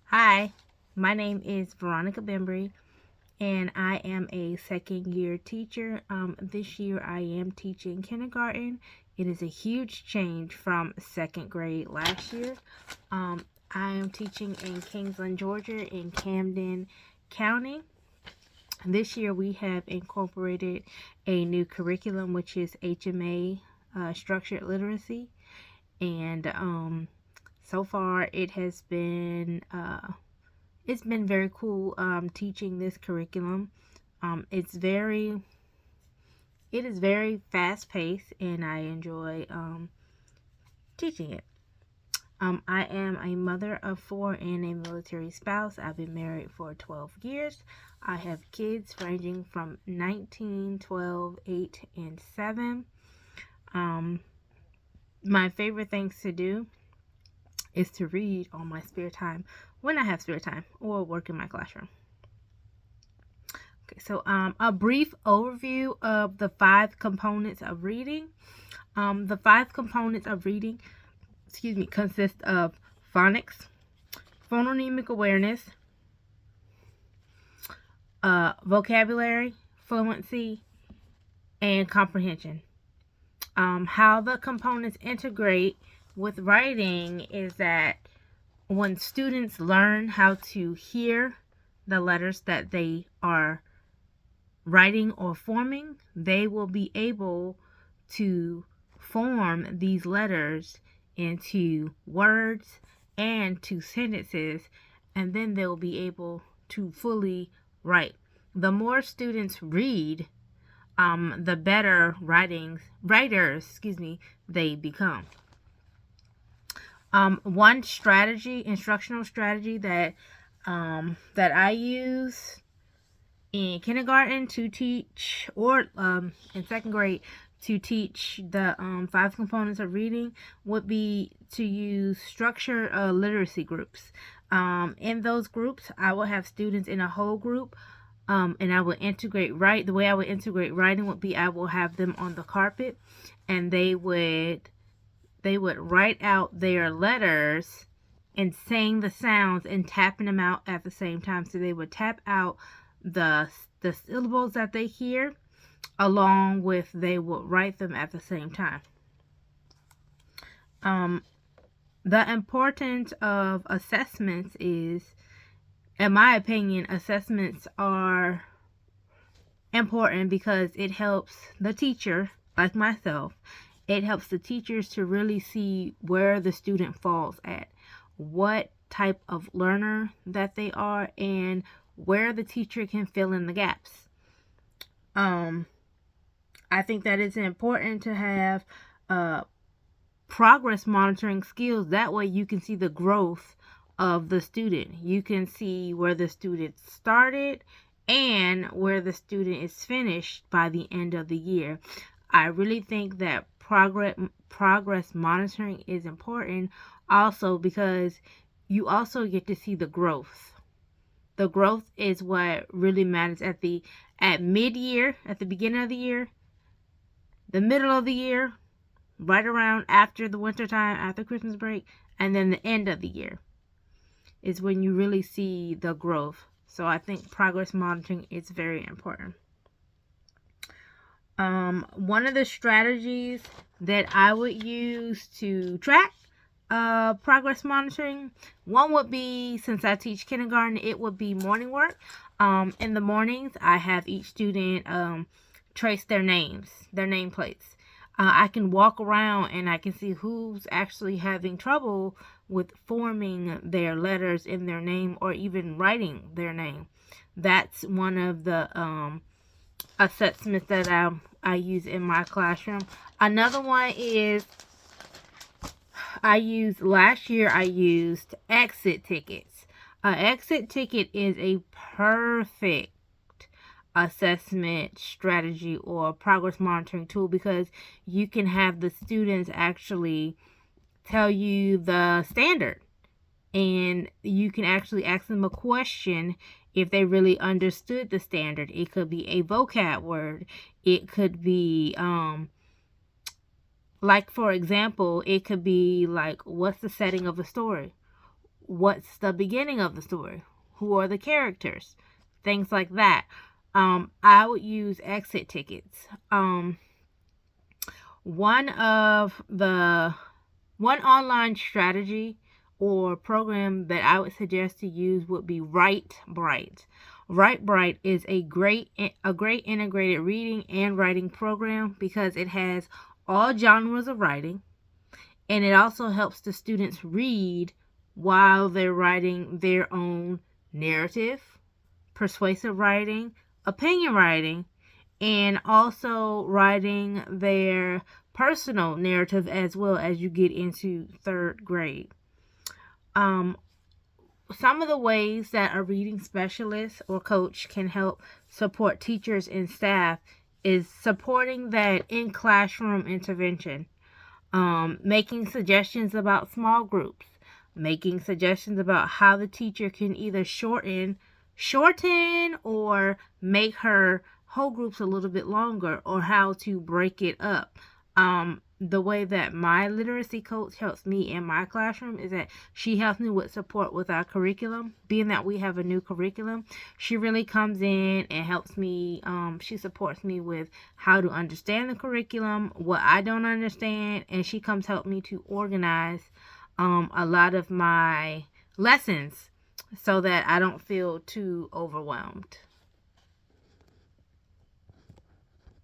Hi, my name is Veronica Bembry, and I am a second year teacher. This year I am teaching kindergarten. It is a huge change from second grade last year. I am teaching in Kingsland, Georgia, in Camden County. This year we have incorporated a new curriculum, which is HMA, Structured Literacy, and so far it's been very cool teaching this curriculum. It is very fast paced, and I enjoy teaching it. I am a mother of four and a military spouse. I've been married for 12 years. I have kids ranging from 19, 12, 8, and 7. Um, my favorite things to do is to read on my spare time when I have spare time or work in my classroom. Okay, so a brief overview of the 5 components of reading. The 5 components of reading, consist of phonics, phonemic awareness, vocabulary, fluency, and comprehension. How the components integrate with writing is that when students learn how to hear the letters that they are writing or forming, they will be able to form these letters into words and to sentences, and then they'll be able to fully write. The more students read, the better writers they become. One instructional strategy that I use in kindergarten to teach, or in second grade to teach the 5 components of reading, would be to use structured literacy groups. In those groups, I will have students in a whole group, and I will integrate the way I would integrate writing would be I will have them on the carpet, and they would write out their letters and saying the sounds and tapping them out at the same time. So they would tap out the syllables that they hear, along with they would write them at the same time. The importance of assessments is, in my opinion, assessments are important because it helps the teacher, like myself, it helps the teachers to really see where the student falls at, what type of learner that they are, and where the teacher can fill in the gaps. I think that it's important to have progress monitoring skills. That way you can see the growth of the student. You can see where the student started and where the student is finished by the end of the year. I really think that progress monitoring is important also because you also get to see the growth. The growth is what really matters at mid-year, at the beginning of the year, the middle of the year, right around after the winter time, after Christmas break, and then the end of the year is when you really see the growth. So I think progress monitoring is very important. One of the strategies that I would use to track progress monitoring, one would be, since I teach kindergarten, it would be morning work. In the mornings, I have each student trace their nameplates. I can walk around and I can see who's actually having trouble with forming their letters in their name or even writing their name. That's one of the assessments that I use in my classroom. Another one is last year I used exit tickets. An exit ticket is a perfect assessment strategy or progress monitoring tool because you can have the students actually tell you the standard, and you can actually ask them a question if they really understood the standard. It could be a vocab word. It could be like, for example, it could be like, what's the setting of a story? what's the beginning of the story? Who are the characters? Things like that. I would use exit tickets. One online strategy or program that I would suggest to use would be Write Bright. Write Bright is a great integrated reading and writing program because it has all genres of writing, and it also helps the students read while they're writing their own narrative, persuasive writing, opinion writing, and also writing their personal narrative as well as you get into third grade. Some of the ways that a reading specialist or coach can help support teachers and staff is supporting that in classroom intervention, making suggestions about small groups, making suggestions about how the teacher can either shorten or make her whole groups a little bit longer, or how to break it up. The way that my literacy coach helps me in my classroom is that she helps me with support with our curriculum. Being that we have a new curriculum, she really comes in and helps me. She supports me with how to understand the curriculum, what I don't understand, and she comes help me to organize a lot of my lessons so that I don't feel too overwhelmed.